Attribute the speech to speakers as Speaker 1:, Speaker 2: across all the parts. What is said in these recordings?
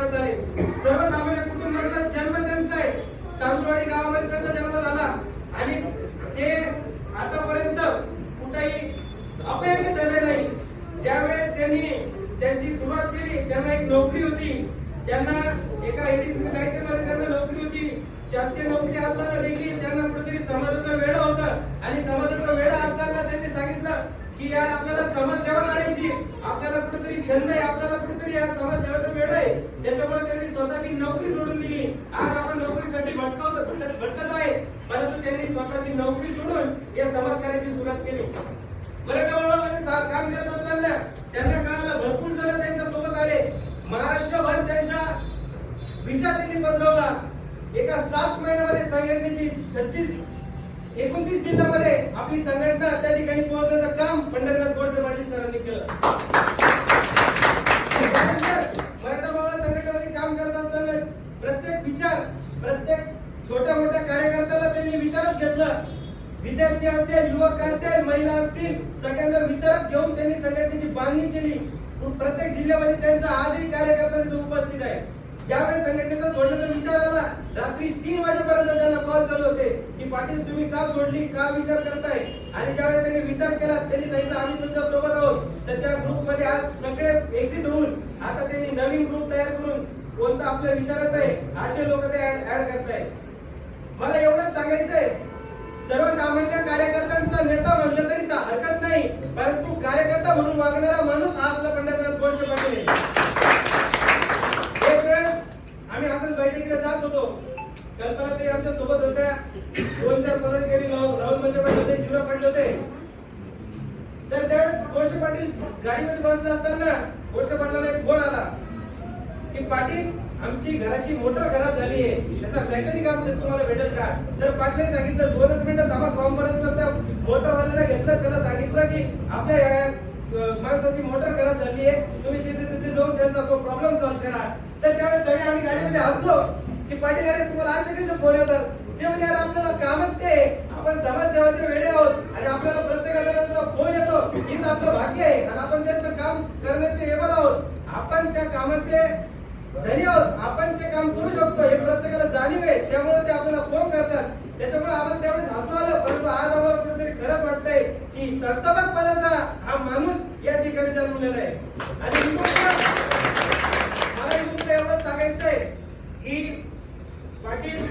Speaker 1: वाढत आले. सर्वसामान्य कुटुंबातला जन्म त्यांचा आहे. तांदुळवाडी गावामध्ये त्यांचा जन्म झाला आणि ते आतापर्यंत कुठेही अपयश ठरले नाही. ज्यावेळेस त्यांनी त्यांची सुरुवात केली त्यांना एक नोकरी होती. त्यांना एका एडीसीसी बँकेमध्ये त्यांना नोकरी होती. शासकीय नोकरी असताना देखील त्यांना कुठेतरी समाजाचा वेढा होता आणि समाजाचा वेढा असताना त्यांनी सांगितलं की यार आपल्याला समाजसेवा करायची, आपल्याला कुठेतरी छंद आहे, आपल्याला कुठेतरी या समाजसेवेचा वेढा आहे. त्याच्यामुळे त्यांनी स्वतःची नोकरी सोडून दिली. आज आपण नोकरीसाठी भटकत आहे, परंतु त्यांनी स्वतःची नोकरी सोडून या समाजकार्याची सुरुवात केली. मराठा मोर्चामध्ये काम करत असताना त्यांना कळालं, भरपूर जण त्यांच्या सोबत आले. महाराष्ट्रभर त्यांच्या विचार त्यांनी पसरवला. एका 7 महिन्यामध्ये संघटनेची 29 जिल्ह्यामध्ये आपली संघटना त्या ठिकाणी पोहोचण्याचं काम पंढरीनाथ गोडसे पाटील सरांनी केलं. मराठा मोर्चा संघटनेमध्ये काम करत असताना प्रत्येक विचार, प्रत्येक छोट्या मोठ्या कार्यकर्त्याला त्यांनी विचारात घेतलं. विद्यार्थी असेल, युवक असेल, महिला असतील, सगळ्यांना विचारात घेऊन त्यांनी संघटनेची बांधणी केली. प्रत्येक जिल्ह्यामध्ये त्यांचा आजही कार्यकर्ता तिथे उपस्थित आहे. ज्यावेळेस संघटनेचा सोडण्याचा विचार आला, रात्री 3 वाजेपर्यंत त्यांना कॉल चालू होते की पाटील तुम्ही का सोडली, का विचार करताय. आणि ज्यावेळेस त्यांनी विचार केला त्यांनी सांगितलं आम्ही तुमच्या सोबत आहोत. तर त्या ग्रुपमध्ये आज सगळे एक्झिट होऊन आता त्यांनी नवीन ग्रुप तयार करून कोणता आपल्या विचाराचा आहे असे लोक ते ऍड करताय. मला एवढंच सांगायचंय, सर्वसामान्य कार्यकर्त्यांचा नेता म्हणलं तरी हरकत नाही, परंतु कार्यकर्ता म्हणून वागणारा माणूस हा आपला पंढरीनाथ गोडसे पाटील आहे. एक वेळेस आम्ही असंच बैठकीला जात होतो. कल्पना ते आमच्या सोबत होत्या. 2-4 पदाधिकारी राहुल मध्ये पण होते, जीवरा पाटील होते. तर त्यावेळेस गोडसे पाटील गाडीमध्ये बसले असताना गोडसे पाटलांना एक फोन आला की पाटील आमची घराची मोटर खराब झाली आहे, त्याचा मेकॅनिक आमच्या तुम्हाला भेटेल का. तर पाटलांनी सांगितलं 2च मिनिटं थांबा. कॉन्फरन्सवर त्या मोटरवाल्याला घेतलं, त्याला सांगितलं की आपल्या माणसाची मोटर खराब झाली आहे, तुम्ही तिथे जाऊन त्यांचा तो प्रॉब्लेम सॉल्व्ह करा. तर त्यावेळेस सगळे आम्ही गाडीमध्ये हसलो की पाटील अरे तुम्हाला असे कसे फोन येतात. ते म्हणजे यार आपल्याला कामच ते, आपण समाजसेवाचे वेडे आहोत आणि आपल्याला प्रत्येकाला त्यांचा फोन येतो हीच आपलं भाग्य आहे आणि आपण त्यांचं काम करण्याचे एबल आहोत. आपण त्या कामाचे धनी आहोत, आपण ते काम करू शकतो हे प्रत्येकाला जाणीव आहे. त्यामुळे ते आपल्याला फोन करतात. त्याच्यामुळे आम्हाला त्यावेळेस हसू आलं, परंतु आज आम्हाला कुठेतरी खरंच वाटतंय की संस्थापक पदाचा हा माणूस या ठिकाणी जन्मलेला आहे. आणि मला तुमचं एवढंच सांगायचंय की पाटील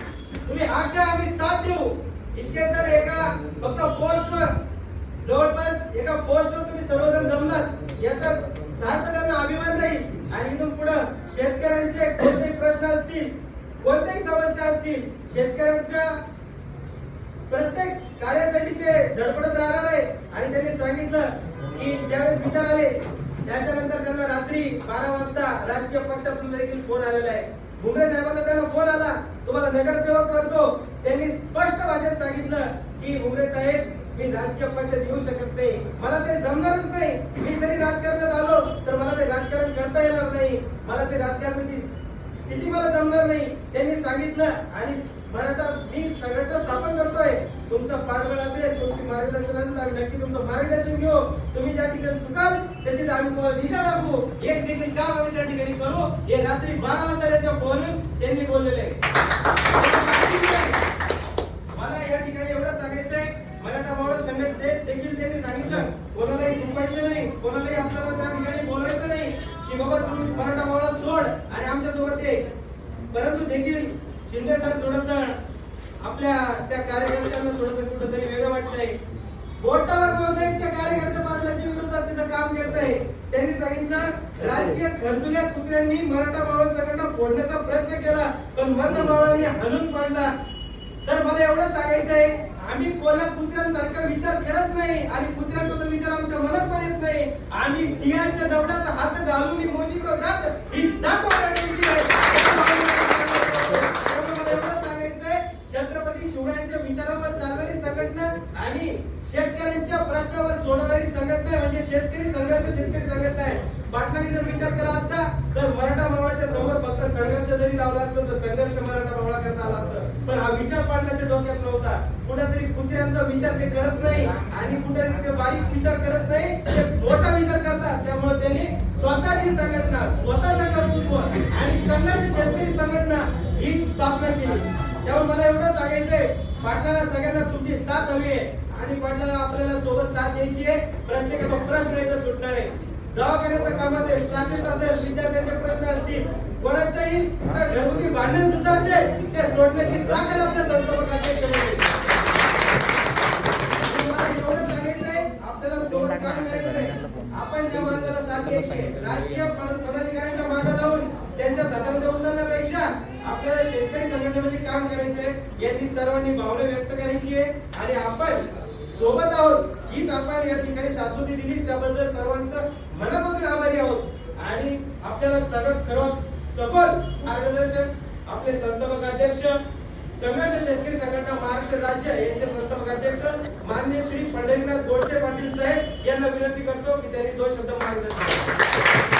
Speaker 1: तुम्ही हात द्या, आम्ही साथ देऊ. इतके जर एका फक्त पोस्टवर जवळपास एका पोस्टवर तुम्ही सर्वजण जमलात याचा सार्थ त्यांना अभिमान राहील. आणि इथून पुढे शेतकऱ्यांचे कोणतेही प्रश्न असतील, कोणत्याही समस्या असतील, शेतकऱ्यांच्या प्रत्येक कार्यासाठी ते धडपडत राहणार आहे. आणि त्यांनी सांगितलं की ज्यावेळेस विचार आले त्याच्यानंतर त्यांना रात्री 12 वाजता राजकीय पक्षातून देखील फोन आलेला आहे. भुमरे साहेबांचा त्यांना फोन आला, तुम्हाला नगरसेवक करतो. त्यांनी स्पष्ट भाषेत सांगितलं की भुमरे साहेब मी राजकीय पक्षात येऊ शकत नाही, मला ते जमणारच नाही. मी जरी राजकारणात आलो तर मला ते राजकारण करता येणार नाही, मला ते राजकारणाची स्थिती मला जमणार नाही त्यांनी सांगितलं. आणि मराठा मी संघटना स्थापन करतोय, तुमचा पाठबळ असेल, तुमची मार्गदर्शन असेल, आम्ही नक्की तुमचं मार्गदर्शन घेऊ. तुम्ही ज्या ठिकाणी चुकाल त्या तिथे आम्ही तुम्हाला दिशा दाखवू. एक देखील काम आम्ही त्या ठिकाणी करू. हे रात्री 12 वाजता त्यांच्या फोनून त्यांनी बोललेले आहे. मला या ठिकाणी एवढं सांगायचंय, मराठा मोर्चा संघटनेत देखील त्यांनी सांगितलं कोणालाही दुखवायचं नाही, कोणालाही आपल्याला त्या ठिकाणी बोलायचं नाही की बाबा तुम्ही मराठा मोर्चा सोड आणि आमच्या सोबत ये. परंतु देखील शिंदे सर थोडस आपल्या त्या कार्यकर्त्यांना थोडस कुठेतरी वेगळं वाटतंय. बोटावर बोलता इतक्या कार्यकर्ते पाटलाच्या विरोधात तिथं काम करताय. त्यांनी सांगितलं राजकीय खर्चुल्या कुत्र्यांनी मराठा मोर्चा संघटना फोडण्याचा प्रयत्न केला पण मराठा मोर्चाने हाणून पाडला. तर मला एवढं सांगायचंय, आम्ही कोणा कुत्र्यांसारखा विचार करत नाही आणि कुत्र्यांचा तो विचार आमच्या मनात पण येत नाही. आम्ही सिंहाच्या दवड्यात हात घालून मोजी तो जात ही जात मराठ्यांची आहे. मला एवढं सांगायचंय, छत्रपती शिवरायांच्या विचारावर चालणारी संघटना आणि शेतकऱ्यांच्या प्रश्नावर सोडवणारी संघटना म्हणजे शेतकरी संघटना आहे. पाटलांनी जर विचार केला असता तर मराठा मावळाच्या समोर फक्त संघर्ष जरी लावला असता तर संघर्ष मराठा मावळा करता आला असता. पण हा विचार पाटलाच्या डोक्यात नव्हता. कुठेतरी कुत्र्यांचा विचार ते करत नाही आणि कुठेतरी ते बारीक विचार करत नाही, ते मोठा विचार करतात. त्यामुळे त्यांनी स्वतःची संघटना, स्वतःचं कर्तृत्व आणि स्थापना केली. त्यामुळे मला एवढं सांगायचंय, पाटलाला सगळ्यांना तुमची साथ हवी आहे आणि पाटलाला आपल्याला सोबत साथ द्यायची आहे. प्रत्येकाचा प्रश्न इथं सुटणार आहे. दवाखान्याचं काम असेल, क्लासेस असेल, विद्यार्थ्यांचे प्रश्न असतील, कोणाचंही घरगुती भांडण सुद्धा असेल, ते सोडण्याची ताकद आपल्या संस्थापक अध्यक्षांमध्ये. मला एवढं सांगायचंय, आपल्याला सोबत काम करायचंय. आपण त्या माणसाला साथ द्यायची आहे. राजकीय पदाधिकाऱ्यांच्या मागे जाऊन त्यांच्या सत्रांचा उचलण्यापेक्षा आपल्याला शेतकरी संघटनेमध्ये काम करायचंय. यांनी सर्वांनी भावना व्यक्त करायची आहे आणि आपण सोबत आहोत. हीच आपण या ठिकाणी शाश्वती दिली, त्याबद्दल सर्वांचं मनापासून आभारी आहोत. आणि आपल्याला सर्वात सखोल मार्गदर्शन आपले संस्थापक अध्यक्ष, संघर्ष शेतकरी संघटना महाराष्ट्र राज्य यांचे संस्थापक अध्यक्ष माननीय श्री पंढरीनाथ गोडसे पाटील साहेब यांना विनंती करतो की त्यांनी 2 शब्द मार्गदर्शन